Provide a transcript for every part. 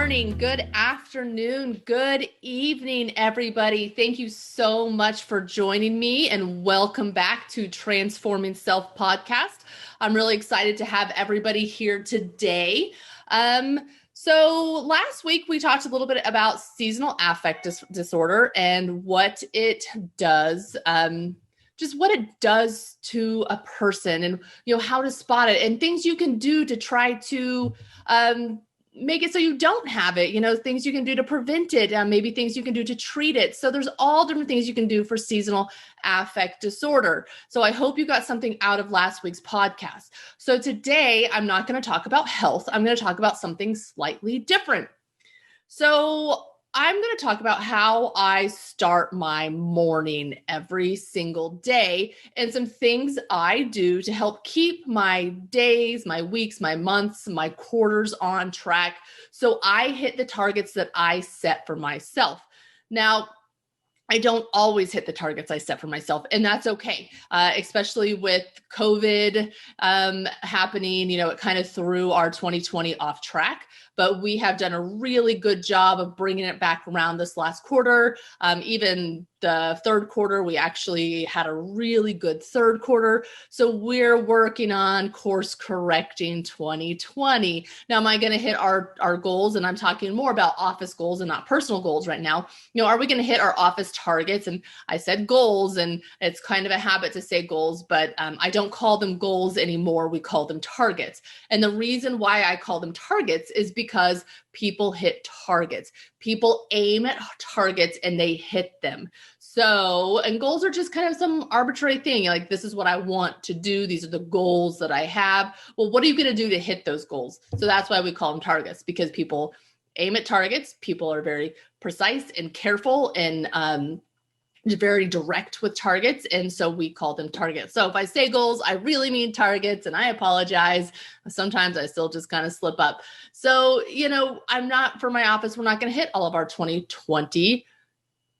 morning, good afternoon, good evening, everybody. Thank you so much for joining me and welcome back to Transforming Self podcast. I'm really excited to have everybody here today. So last week we talked a little bit about seasonal affect disorder and what it does, just what it does to a person and, how to spot it and things you can do to try to, make it so you don't have it, things you can do to prevent it, maybe things you can do to treat it. So there's all different things you can do for seasonal affect disorder. So I hope you got something out of last week's podcast. So today I'm not going to talk about health. I'm going to talk about something slightly different. So I'm going to talk about how I start my morning every single day and some things I do to help keep my days, my weeks, my months, my quarters on track so I hit the targets that I set for myself. Now, I don't always hit the targets I set for myself, and that's okay, especially with COVID happening. It kind of threw our 2020 off track, but we have done a really good job of bringing it back around this last quarter. Even the third quarter, we actually had a really good third quarter. So we're working on course correcting 2020. Now, am I going to hit our goals? And I'm talking more about office goals and not personal goals right now. Are we going to hit our office targets? And I said goals, and it's kind of a habit to say goals, but I don't call them goals anymore. We call them targets. And the reason why I call them targets is because people hit targets. People aim at targets and they hit them. So, and goals are just kind of some arbitrary thing. Like, this is what I want to do. These are the goals that I have. Well, what are you going to do to hit those goals? So that's why we call them targets, because people aim at targets. People are very precise and careful and very direct with targets. And so we call them targets. So if I say goals, I really mean targets, and I apologize. Sometimes I still just kind of slip up. So, I'm not, for my office, we're not going to hit all of our 2020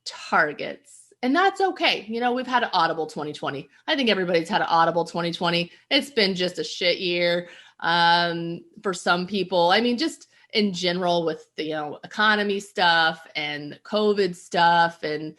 targets. And that's okay. We've had an audible 2020. I think everybody's had an audible 2020. It's been just a shit year for some people. I mean, just in general with the, economy stuff and COVID stuff and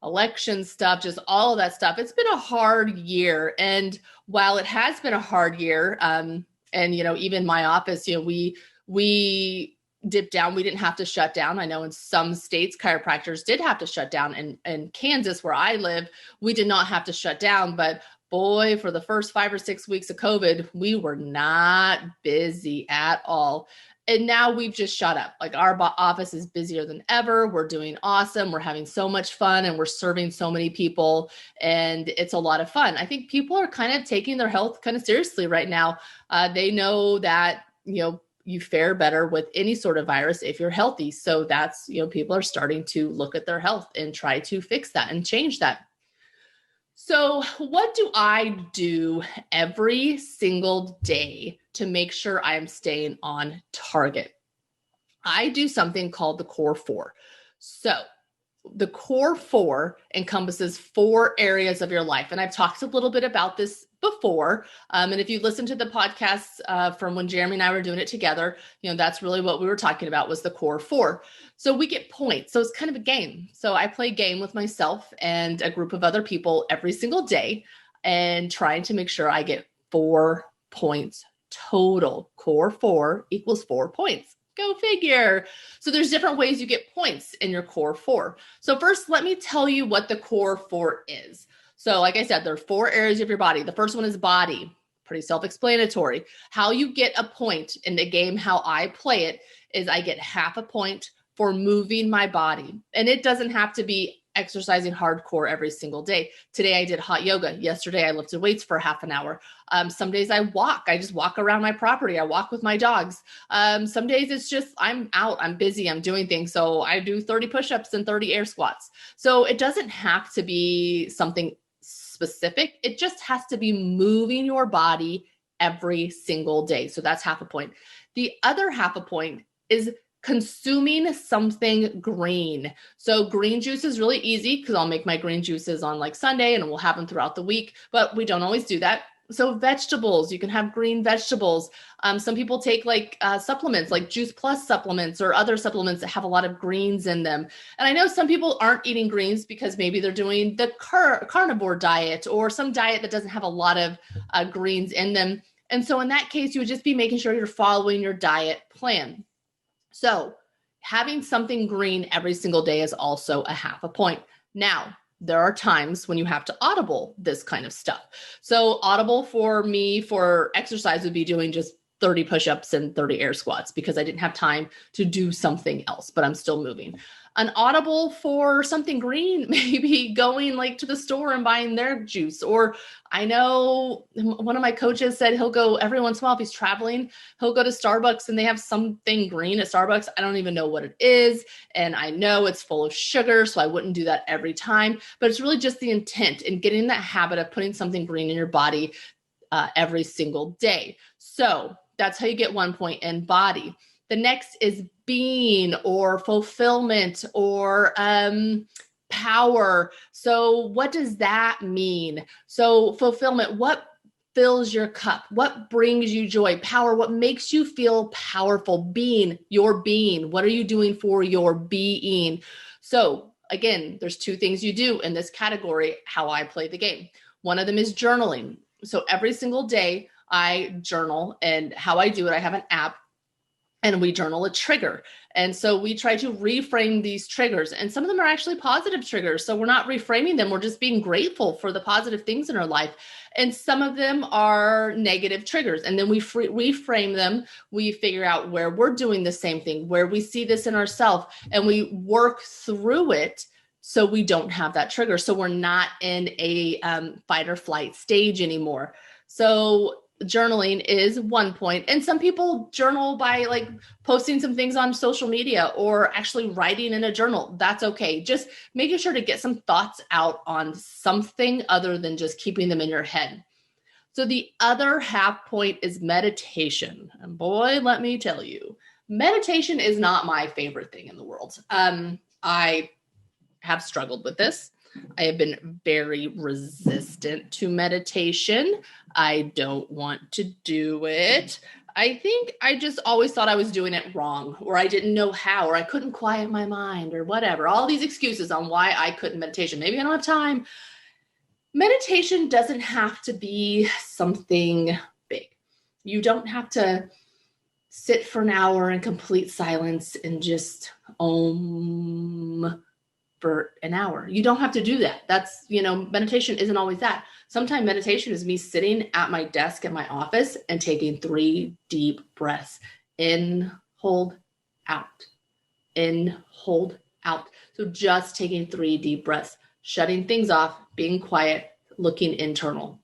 election stuff, just all of that stuff. It's been a hard year. And while it has been a hard year, and, even my office, we dipped down. We didn't have to shut down. I know in some states, chiropractors did have to shut down. And in Kansas, where I live, we did not have to shut down. But boy, for the first 5 or 6 weeks of COVID, we were not busy at all. And now we've just shut up. Like, our office is busier than ever. We're doing awesome. We're having so much fun, and we're serving so many people, and it's a lot of fun. I think people are kind of taking their health kind of seriously right now. They know that, you fare better with any sort of virus if you're healthy. So that's, people are starting to look at their health and try to fix that and change that. So what do I do every single day to make sure I'm staying on target? I do something called the Core 4. So the Core 4 encompasses 4 areas of your life. And I've talked a little bit about this before. And if you listen to the podcasts from when Jeremy and I were doing it together, that's really what we were talking about, was the Core 4. So we get points. So it's kind of a game. So I play a game with myself and a group of other people every single day, and trying to make sure I get 4 points total. Core 4 equals 4 points. Go figure. So there's different ways you get points in your Core 4. So first, let me tell you what the Core 4 is. So like I said, there are 4 areas of your body. The first one is body. Pretty self-explanatory. How you get a point in the game, how I play it, is I get half a point for moving my body. And it doesn't have to be exercising hardcore every single day. Today I did hot yoga. Yesterday I lifted weights for half an hour. Some days I walk. I just walk around my property. I walk with my dogs. Some days it's just I'm out. I'm busy. I'm doing things. So I do 30 push-ups and 30 air squats. So it doesn't have to be something specific. It just has to be moving your body every single day. So that's half a point. The other half a point is consuming something green. So green juice is really easy because I'll make my green juices on like Sunday and we'll have them throughout the week, but we don't always do that. So vegetables, you can have green vegetables. Some people take like supplements, like Juice Plus supplements or other supplements that have a lot of greens in them. And I know some people aren't eating greens because maybe they're doing the carnivore diet or some diet that doesn't have a lot of greens in them. And so in that case, you would just be making sure you're following your diet plan. So having something green every single day is also a half a point. Now, there are times when you have to audible this kind of stuff. So audible for me for exercise would be doing just 30 push-ups and 30 air squats because I didn't have time to do something else, but I'm still moving. An audible for something green, maybe going like to the store and buying their juice. Or I know one of my coaches said he'll go every once in a while if he's traveling, he'll go to Starbucks and they have something green at Starbucks. I don't even know what it is. And I know it's full of sugar, so I wouldn't do that every time. But it's really just the intent and getting that habit of putting something green in your body every single day. So that's how you get 1 point in body. The next is being or fulfillment or power. So what does that mean? So fulfillment, what fills your cup? What brings you joy? Power, what makes you feel powerful? Being, your being. What are you doing for your being? So again, there's two things you do in this category, how I play the game. One of them is journaling. So every single day I journal, and how I do it, I have an app and we journal a trigger. And so we try to reframe these triggers, and some of them are actually positive triggers. So we're not reframing them. We're just being grateful for the positive things in our life. And some of them are negative triggers. And then we reframe them. We figure out where we're doing the same thing, where we see this in ourselves, and we work through it so we don't have that trigger. So we're not in a fight or flight stage anymore. So journaling is 1 point. And some people journal by like posting some things on social media or actually writing in a journal. That's okay. Just making sure to get some thoughts out on something other than just keeping them in your head. So the other half point is meditation. And boy, let me tell you, meditation is not my favorite thing in the world. I have struggled with this. I have been very resistant to meditation. I don't want to do it. I think I just always thought I was doing it wrong, or I didn't know how, or I couldn't quiet my mind, or whatever. All these excuses on why I couldn't meditation. Maybe I don't have time. Meditation doesn't have to be something big. You don't have to sit for an hour in complete silence and just for an hour. You don't have to do that. That's, meditation isn't always that. Sometimes meditation is me sitting at my desk in my office and taking 3 deep breaths. In, hold, out. In, hold, out. So just taking 3 deep breaths, shutting things off, being quiet, looking internal.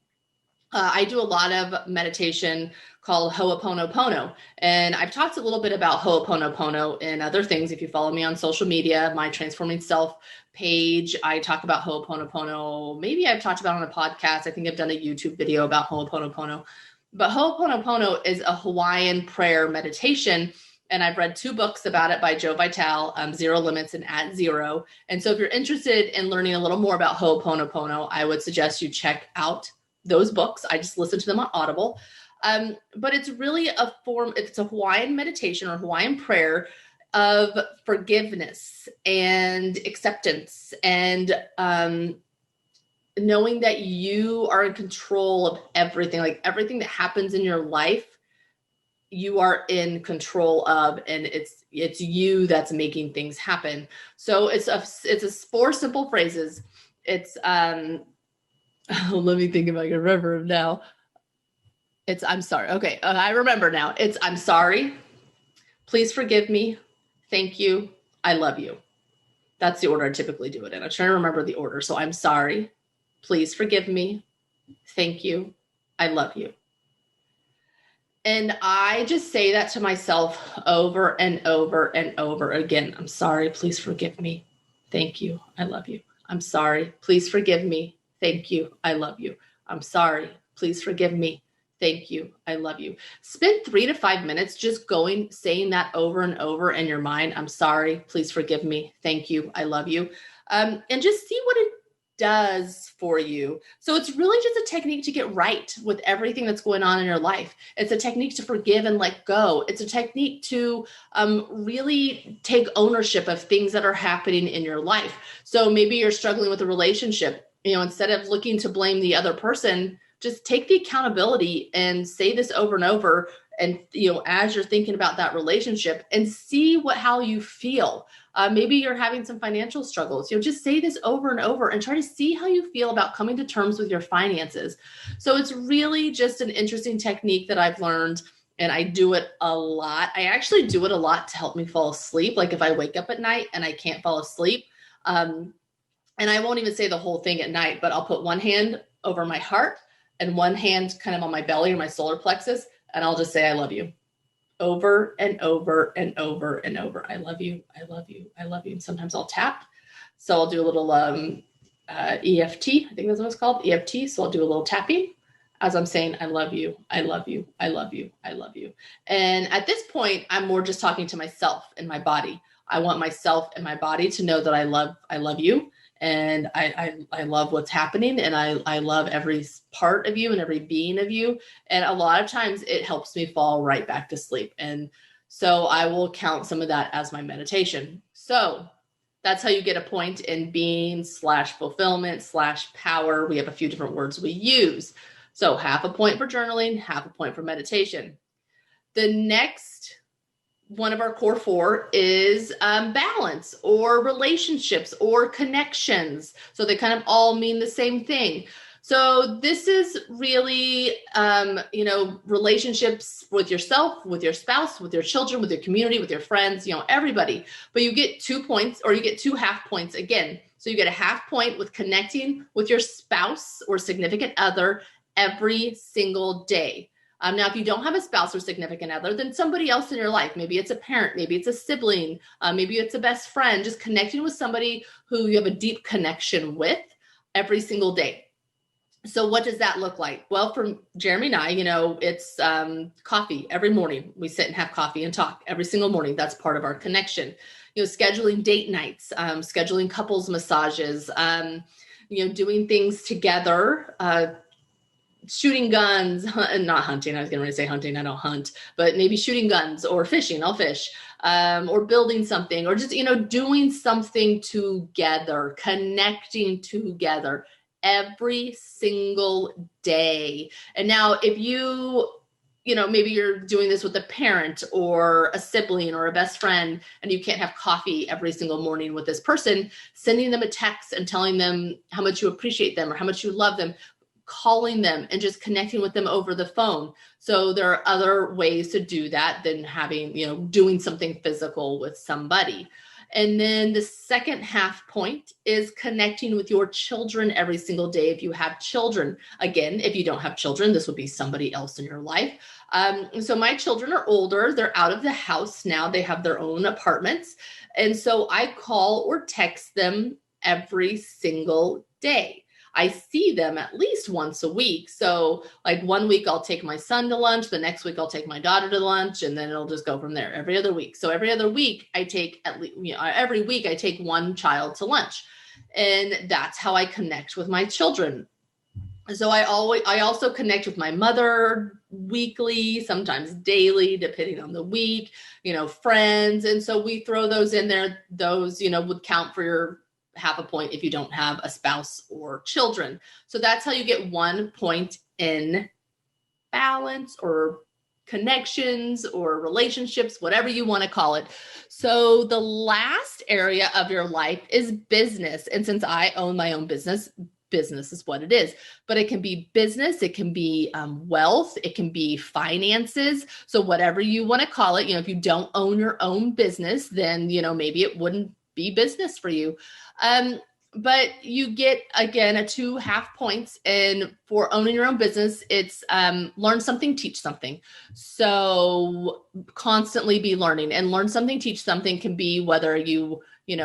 I do a lot of meditation called Ho'oponopono. And I've talked a little bit about Ho'oponopono and other things. If you follow me on social media, my Transforming Self page, I talk about Ho'oponopono. Maybe I've talked about it on a podcast. I think I've done a YouTube video about Ho'oponopono. But Ho'oponopono is a Hawaiian prayer meditation. And I've read 2 books about it by Joe Vitale, Zero Limits and At Zero. And so if you're interested in learning a little more about Ho'oponopono, I would suggest you check out those books. I just listened to them on Audible. But it's really it's a Hawaiian meditation or Hawaiian prayer of forgiveness and acceptance and knowing that you are in control of everything, like everything that happens in your life, you are in control of, and it's you that's making things happen. So it's 4 simple phrases. It's, let me think if I can remember them now. It's, I'm sorry. Okay. I remember now. It's, I'm sorry. Please forgive me. Thank you. I love you. That's the order I typically do it in. I'm trying to remember the order. So I'm sorry. Please forgive me. Thank you. I love you. And I just say that to myself over and over and over again. I'm sorry. Please forgive me. Thank you. I love you. I'm sorry. Please forgive me. Thank you. I love you. I'm sorry. Please forgive me. Thank you. I love you. Spend 3 to 5 minutes just saying that over and over in your mind. I'm sorry. Please forgive me. Thank you. I love you. And just see does for you. So it's really just a technique to get right with everything that's going on in your life. It's a technique to forgive and let go. It's a technique to really take ownership of things that are happening in your life. So maybe you're struggling with a relationship, instead of looking to blame the other person, just take the accountability and say this over and over. And, as you're thinking about that relationship, and see how you feel. Maybe you're having some financial struggles. Just say this over and over and try to see how you feel about coming to terms with your finances. So it's really just an interesting technique that I've learned, and I do it a lot. I actually do it a lot to help me fall asleep. Like if I wake up at night and I can't fall asleep, and I won't even say the whole thing at night, but I'll put one hand over my heart and one hand kind of on my belly or my solar plexus, and I'll just say, I love you, over and over and over and over. I love you. I love you. I love you. And sometimes I'll tap. So I'll do a little EFT. I think that's what it's called, EFT. So I'll do a little tapping as I'm saying, I love you. I love you. I love you. I love you. And at this point, I'm more just talking to myself and my body. I want myself and my body to know that I love you. And I love what's happening, and I love every part of you and every being of you. And a lot of times it helps me fall right back to sleep. And so I will count some of that as my meditation. So that's how you get a point in being /fulfillment/power. We have a few different words we use. So half a point for journaling, half a point for meditation. The next one of our core 4 is balance or relationships or connections. So they kind of all mean the same thing. So this is really, relationships with yourself, with your spouse, with your children, with your community, with your friends, everybody. But you get 2 points, or you get 2 half points again. So you get a half point with connecting with your spouse or significant other every single day. Now, if you don't have a spouse or significant other, then somebody else in your life, maybe it's a parent, maybe it's a sibling, maybe it's a best friend, just connecting with somebody who you have a deep connection with every single day. So what does that look like? Well, for Jeremy and I, it's coffee every morning. We sit and have coffee and talk every single morning. That's part of our connection. Scheduling date nights, scheduling couples massages, doing things together, shooting guns, not hunting. I was going to say hunting. I don't hunt, but maybe shooting guns or fishing. I'll fish, or building something, or just, doing something together, connecting together every single day. And now if maybe you're doing this with a parent or a sibling or a best friend, and you can't have coffee every single morning with this person, sending them a text and telling them how much you appreciate them or how much you love them, calling them and just connecting with them over the phone. So there are other ways to do that than having, doing something physical with somebody. And then the second half point is connecting with your children every single day if you have children. Again, if you don't have children, this would be somebody else in your life. So my children are older. They're out of the house now. They have their own apartments. And so I call or text them every single day. I see them at least once a week. So like one week I'll take my son to lunch. The next week I'll take my daughter to lunch, and then it'll just go from there every other week. So every other week I take every week I take one child to lunch, and that's how I connect with my children. So I also connect with my mother weekly, sometimes daily, depending on the week, friends. And so we throw those in there. Those, would count for your half a point if you don't have a spouse or children. So that's how you get 1 point in balance or connections or relationships, whatever you want to call it. So the last area of your life is business. And since I own my own business is what it is, but it can be business, it can be wealth, it can be finances. So whatever you want to call it, if you don't own your own business, then, maybe it wouldn't be business for you. But you get, again, a 2 half points. And for owning your own business, it's learn something, teach something. So constantly be learning, and learn something, teach something can be whether you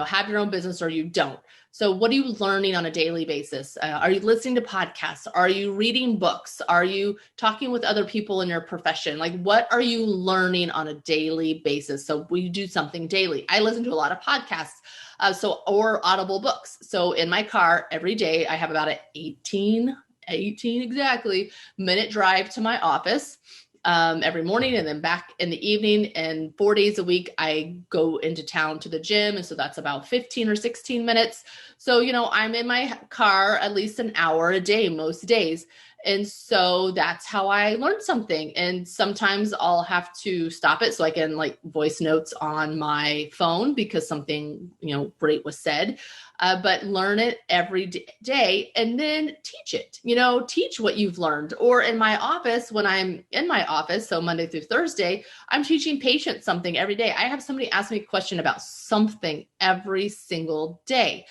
have your own business or you don't. So what are you learning on a daily basis? Are you listening to podcasts? Are you reading books? Are you talking with other people in your profession? Like, what are you learning on a daily basis? So we do something daily. I listen to a lot of podcasts. Or Audible books. So in my car every day, I have about an 18 exactly minute drive to my office every morning and then back in the evening. And 4 days a week, I go into town to the gym. And so that's about 15 or 16 minutes. So, I'm in my car at least an hour a day, most days. And so that's how I learned something. And sometimes I'll have to stop it so I can voice notes on my phone because something, great was said. But learn it every day and then teach it, teach what you've learned. Or in my office, when I'm in my office, so Monday through Thursday, I'm teaching patients something every day. I have somebody ask me a question about something every single day.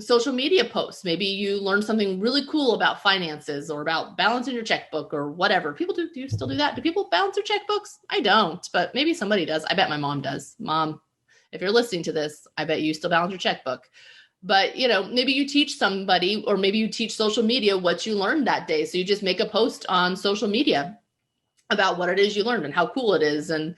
Social media posts. Maybe you learn something really cool about finances or about balancing your checkbook or whatever. People do you still do that? Do people balance their checkbooks? I don't, but maybe somebody does. I bet my mom does. Mom, if you're listening to this, I bet you still balance your checkbook. But, maybe you teach somebody, or maybe you teach social media what you learned that day. So you just make a post on social media about what it is you learned and how cool it is. And,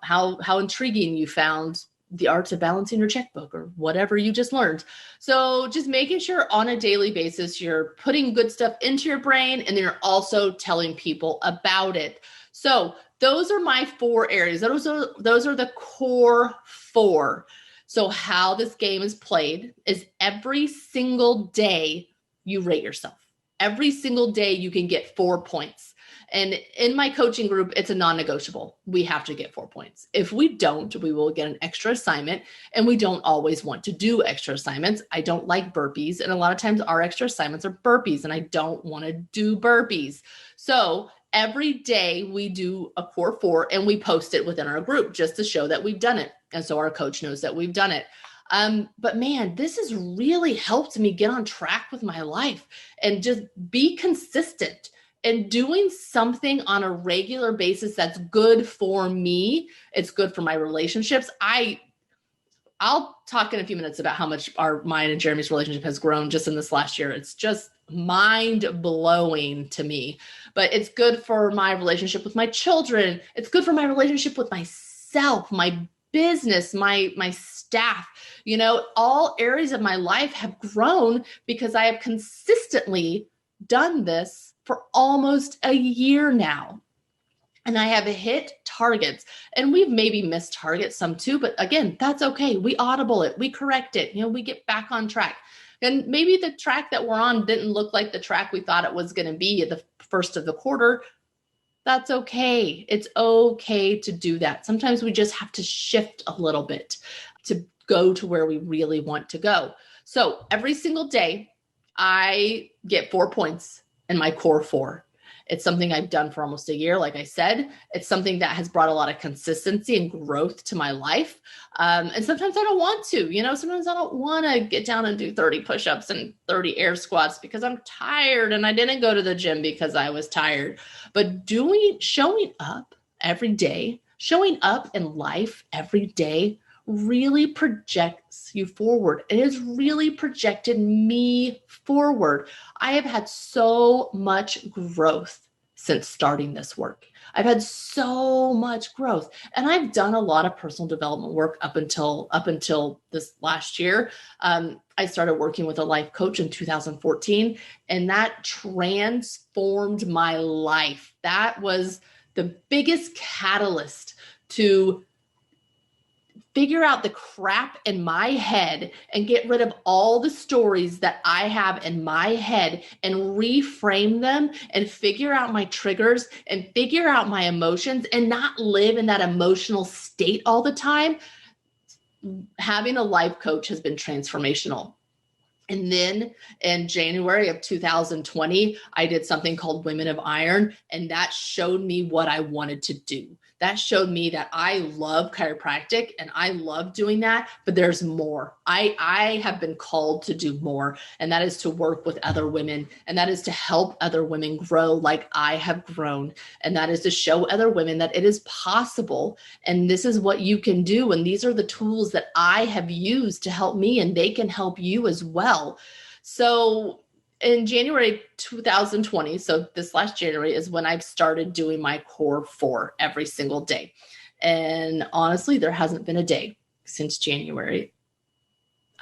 how intriguing you found the art of balancing your checkbook or whatever you just learned. So just making sure on a daily basis, you're putting good stuff into your brain and then you're also telling people about it. So those are my 4 areas. Those are the core 4. So how this game is played is every single day you rate yourself. Every single day you can get 4 points. And in my coaching group, it's a non-negotiable. We have to get 4 points. If we don't, we will get an extra assignment. And we don't always want to do extra assignments. I don't like burpees. And a lot of times our extra assignments are burpees and I don't want to do burpees. So every day we do a core 4 and we post it within our group just to show that we've done it. And so our coach knows that we've done it. But man, this has really helped me get on track with my life and just be consistent and doing something on a regular basis that's good for me. It's good for my relationships. I'll talk in a few minutes about how much mine and Jeremy's relationship has grown just in this last year. It's just mind blowing to me, but it's good for my relationship with my children. It's good for my relationship with myself, my business, my staff, all areas of my life have grown because I have consistently done this for almost a year now. And I have hit targets, and we've maybe missed targets some too, but again, that's okay. We audible it, we correct it, we get back on track. And maybe the track that we're on didn't look like the track we thought it was going to be at the first of the quarter. That's okay. It's okay to do that. Sometimes we just have to shift a little bit to go to where we really want to go. So every single day, I get 4 points in my core 4. It's something I've done for almost a year. Like I said, it's something that has brought a lot of consistency and growth to my life. And sometimes I don't want to, sometimes I don't want to get down and do 30 push-ups and 30 air squats because I'm tired and I didn't go to the gym because I was tired. But showing up every day, showing up in life every day really projects you forward. It has really projected me forward. I have had so much growth since starting this work. I've had so much growth, and I've done a lot of personal development work up until this last year. I started working with a life coach in 2014, and that transformed my life. That was the biggest catalyst to figure out the crap in my head and get rid of all the stories that I have in my head and reframe them and figure out my triggers and figure out my emotions and not live in that emotional state all the time. Having a life coach has been transformational. And then in January of 2020, I did something called Women of Iron, and that showed me what I wanted to do. That showed me that I love chiropractic and I love doing that, but there's more. I have been called to do more, and that is to work with other women, and that is to help other women grow like I have grown, and that is to show other women that it is possible, and this is what you can do, and these are the tools that I have used to help me, and they can help you as well. So in January 2020, so this last January, is when I've started doing my core 4 every single day. And honestly, there hasn't been a day since January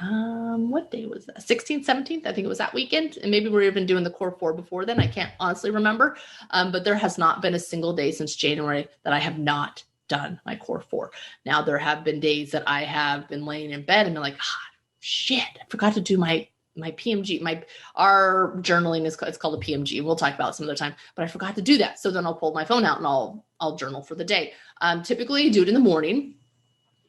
What day was that? 16th, 17th. I think it was that weekend. And maybe we're even doing the core four before then. I can't honestly remember. But there has not been a single day since January that I have not done my core four. Now, there have been days that I have been laying in bed and been like, shit, I forgot to do my PMG. Our journaling it's called a PMG. We'll talk about it some other time, but I forgot to do that. So then I'll pull my phone out and I'll journal for the day. Typically do it in the morning,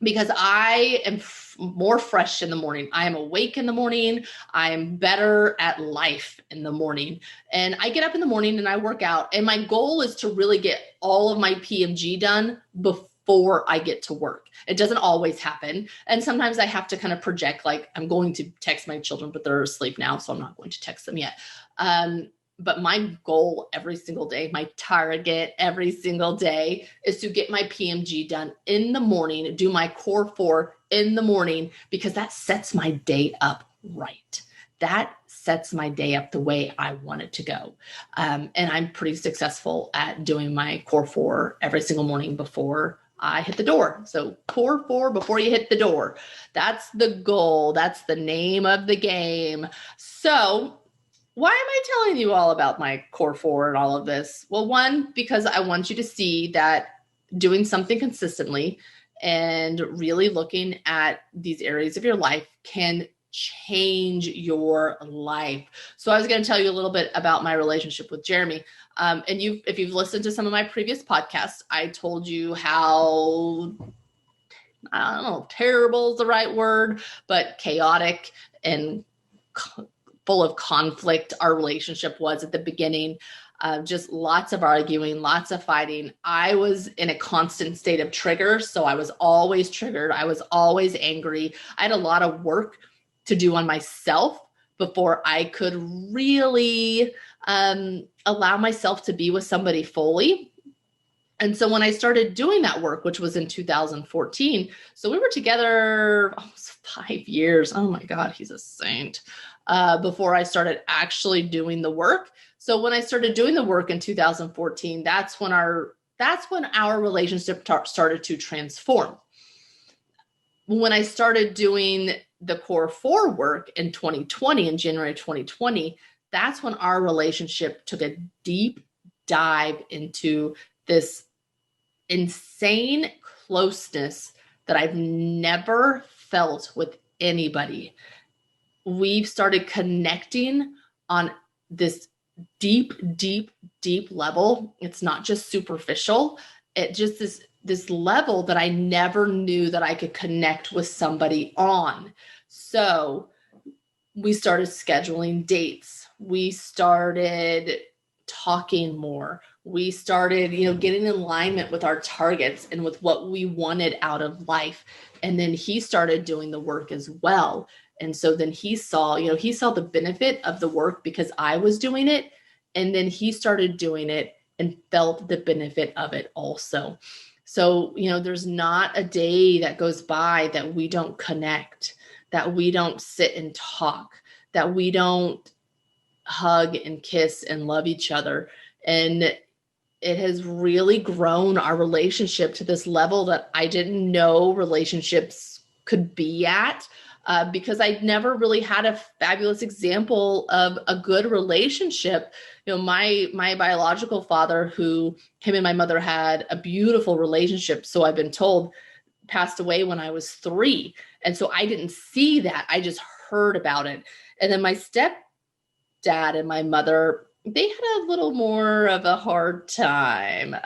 because I am more fresh in the morning. I am awake in the morning. I am better at life in the morning. And I get up in the morning and I work out. And my goal is to really get all of my PMG done before I get to work. It doesn't always happen. And sometimes I have to kind of project, like I'm going to text my children, but they're asleep now, so I'm not going to text them yet. But my goal every single day, my target every single day, is to get my PMG done in the morning, do my core four in the morning, because that sets my day up right. That sets my day up the way I want it to go. And I'm pretty successful at doing my core four every single morning before I hit the door. So core four before you hit the door. That's the goal. That's the name of the game. So why am I telling you all about my core four and all of this? Well, one, because I want you to see that doing something consistently and really looking at these areas of your life can change your life. So I was going to tell you a little bit about my relationship with Jeremy. And if you've listened to some of my previous podcasts, I told you how, I don't know if terrible is the right word, but chaotic and full of conflict our relationship was at the beginning. Just lots of arguing, lots of fighting. I was in a constant state of trigger. So I was always triggered. I was always angry. I had a lot of work to do on myself before I could really allow myself to be with somebody fully. And so when I started doing that work, which was in 2014, so we were together almost 5 years. Oh my God, he's a saint. Before I started actually doing the work. So when I started doing the work in 2014, that's when our relationship started to transform. When I started doing the core four work in 2020, in January 2020, that's when our relationship took a deep dive into this insane closeness that I've never felt with anybody. We've started connecting on this deep, deep, deep level. It's not just superficial. It just this level that I never knew that I could connect with somebody on. So we started scheduling dates. We started talking more. We started, getting in alignment with our targets and with what we wanted out of life. And then he started doing the work as well. And so then he saw the benefit of the work because I was doing it. And then he started doing it and felt the benefit of it also. So, there's not a day that goes by that we don't connect, that we don't sit and talk, that we don't hug and kiss and love each other. And it has really grown our relationship to this level that I didn't know relationships could be at. Because I'd never really had a fabulous example of a good relationship. My biological father, who him and my mother had a beautiful relationship, so I've been told, passed away when I was 3. And so I didn't see that. I just heard about it. And then my stepdad and my mother, they had a little more of a hard time.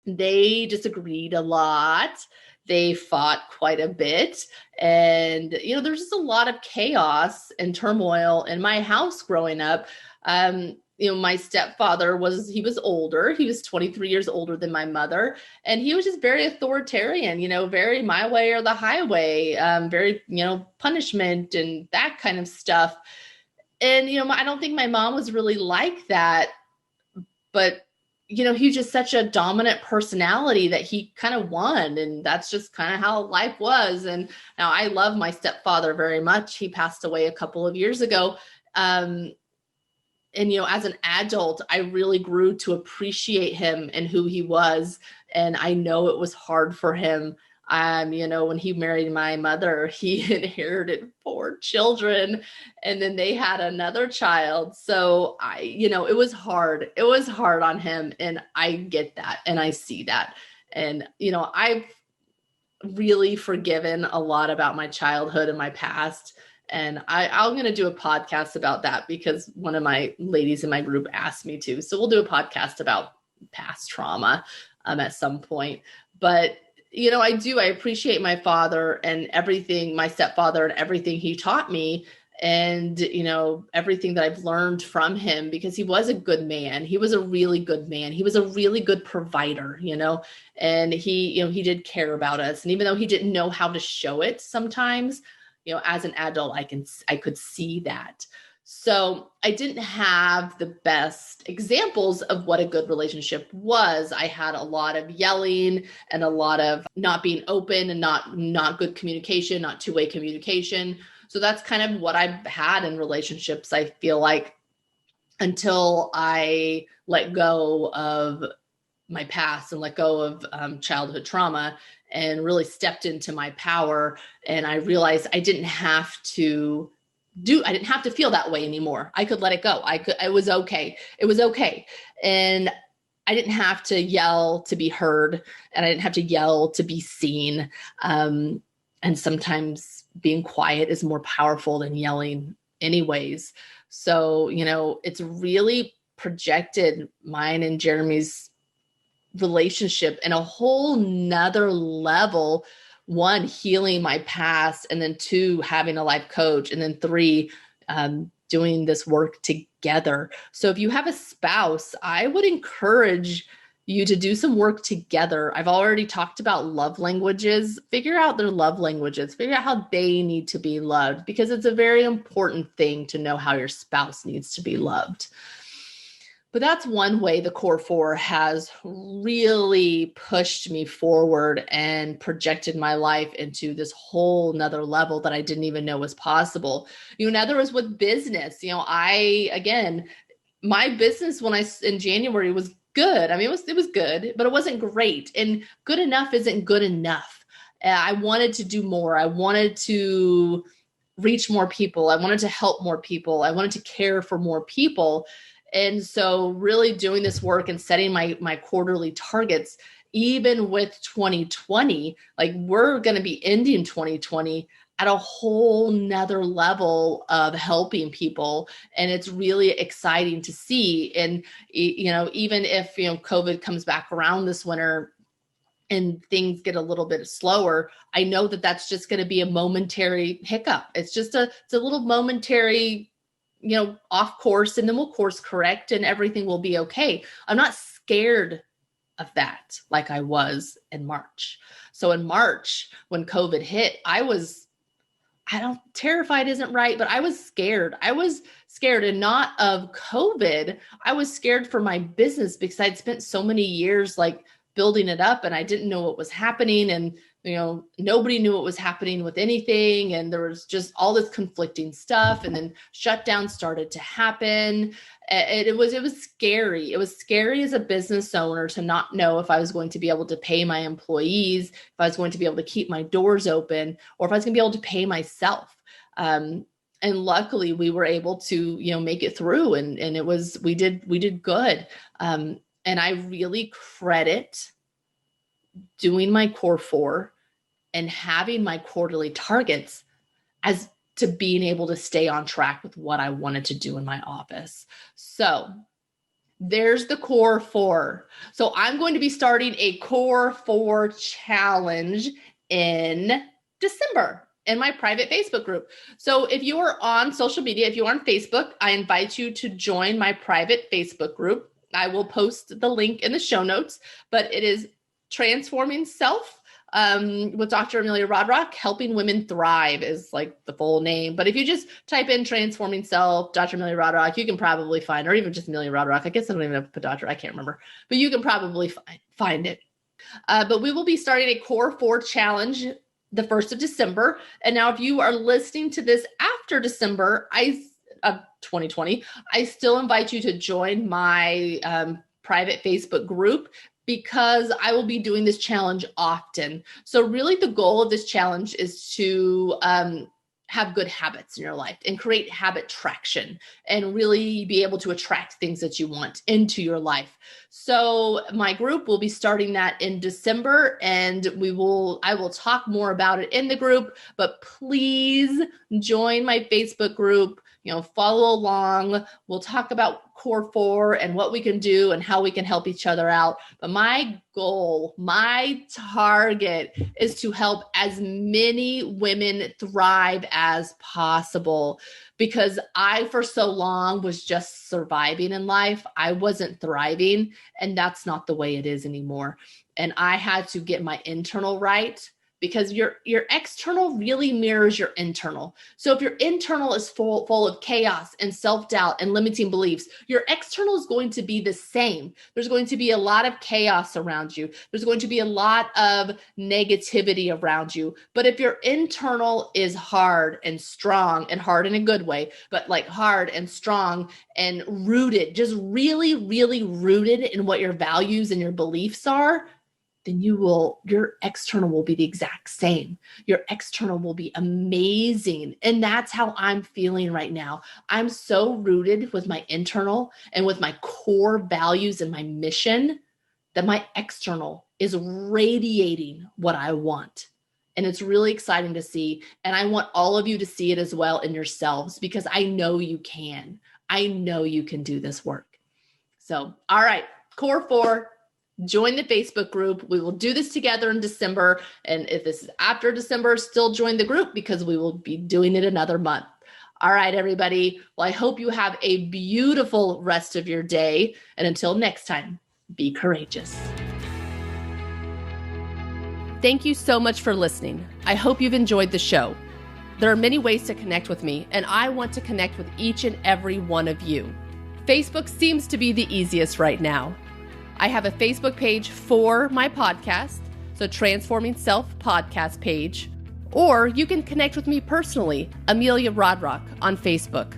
They disagreed a lot. They fought quite a bit. And, there's just a lot of chaos and turmoil in my house growing up. My stepfather he was older. He was 23 years older than my mother. And he was just very authoritarian, very my way or the highway, very, punishment and that kind of stuff. And, I don't think my mom was really like that, but he's just such a dominant personality that he kind of won. And that's just kind of how life was. And now I love my stepfather very much. He passed away a couple of years ago. And, as an adult, I really grew to appreciate him and who he was. And I know it was hard for him. When he married my mother, he inherited 4 children, and then they had another child. So it was hard. It was hard on him, and I get that, and I see that. And, I've really forgiven a lot about my childhood and my past. And I'm going to do a podcast about that because one of my ladies in my group asked me to. So we'll do a podcast about past trauma at some point. But, I appreciate my father and everything, my stepfather and everything he taught me. And, everything that I've learned from him, because he was a good man. He was a really good man. He was a really good provider, and he did care about us. And even though he didn't know how to show it sometimes, as an adult, I could see that. So I didn't have the best examples of what a good relationship was. I had a lot of yelling and a lot of not being open and not good communication, not two-way communication. So that's kind of what I've had in relationships, I feel like, until I let go of my past and let go of childhood trauma and really stepped into my power. And I realized I didn't have to feel that way anymore. I could let it go. It was okay. It was okay. And I didn't have to yell to be heard, and I didn't have to yell to be seen. And sometimes being quiet is more powerful than yelling anyways. So, it's really projected mine and Jeremy's relationship in a whole nother level. 1, healing my past, and then 2, having a life coach, and then 3, doing this work together. So if you have a spouse, I would encourage you to do some work together. I've already talked about love languages. Figure out their love languages. Figure out how they need to be loved, because it's a very important thing to know how your spouse needs to be loved. But that's one way the Core 4 has really pushed me forward and projected my life into this whole nother level that I didn't even know was possible. Another was with business. My business in January was good. I mean, it was good, but it wasn't great. And good enough isn't good enough. I wanted to do more. I wanted to reach more people. I wanted to help more people. I wanted to care for more people. And so really doing this work and setting my quarterly targets, even with 2020, like we're going to be ending 2020 at a whole nother level of helping people. And it's really exciting to see. And, even if, COVID comes back around this winter and things get a little bit slower, I know that that's just going to be a momentary hiccup. It's a little momentary off course, and then we'll course correct and everything will be okay. I'm not scared of that like I was in March. So in March, when COVID hit, terrified isn't right, but I was scared. I was scared, and not of COVID. I was scared for my business because I'd spent so many years like building it up, and I didn't know what was happening. And nobody knew what was happening with anything. And there was just all this conflicting stuff. And then shutdowns started to happen. It was scary. It was scary as a business owner to not know if I was going to be able to pay my employees, if I was going to be able to keep my doors open, or if I was going to be able to pay myself. And luckily we were able to, make it through. And we did good. And I really credit doing my Core 4 and having my quarterly targets as to being able to stay on track with what I wanted to do in my office. So there's the Core 4. So I'm going to be starting a Core 4 challenge in December in my private Facebook group. So if you are on social media, if you're on Facebook, I invite you to join my private Facebook group. I will post the link in the show notes, but it is Transforming Self with Dr. Amelia Rodrock. Helping Women Thrive is like the full name. But if you just type in Transforming Self, Dr. Amelia Rodrock, you can probably find, or even just Amelia Rodrock. I guess I don't even have to put doctor. I can't remember. But you can probably find it. But we will be starting a Core 4 challenge the 1st of December. And now if you are listening to this after December of 2020, I still invite you to join my private Facebook group, because I will be doing this challenge often. So really the goal of this challenge is to have good habits in your life and create habit traction and really be able to attract things that you want into your life. So my group will be starting that in December, and I will talk more about it in the group, but please join my Facebook group, follow along. We'll talk about Core 4 and what we can do and how we can help each other out. But my goal, my target is to help as many women thrive as possible, because I, for so long, was just surviving in life. I wasn't thriving, and that's not the way it is anymore. And I had to get my internal right, because your external really mirrors your internal. So if your internal is full of chaos and self-doubt and limiting beliefs, your external is going to be the same. There's going to be a lot of chaos around you. There's going to be a lot of negativity around you. But if your internal is hard and strong, and hard in a good way, but like hard and strong and rooted, just really, really rooted in what your values and your beliefs are, then your external will be the exact same. Your external will be amazing. And that's how I'm feeling right now. I'm so rooted with my internal and with my core values and my mission that my external is radiating what I want. And it's really exciting to see. And I want all of you to see it as well in yourselves, because I know you can. I know you can do this work. So, all right, Core 4. Join the Facebook group. We will do this together in December. And if this is after December, still join the group, because we will be doing it another month. All right, everybody. Well, I hope you have a beautiful rest of your day. And until next time, be courageous. Thank you so much for listening. I hope you've enjoyed the show. There are many ways to connect with me, and I want to connect with each and every one of you. Facebook seems to be the easiest right now. I have a Facebook page for my podcast, so Transforming Self podcast page, or you can connect with me personally, Amelia Rodrock, on Facebook.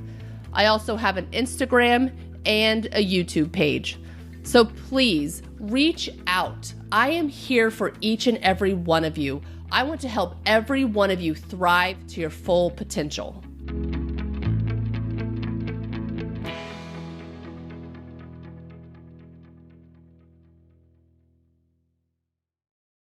I also have an Instagram and a YouTube page. So please reach out. I am here for each and every one of you. I want to help every one of you thrive to your full potential.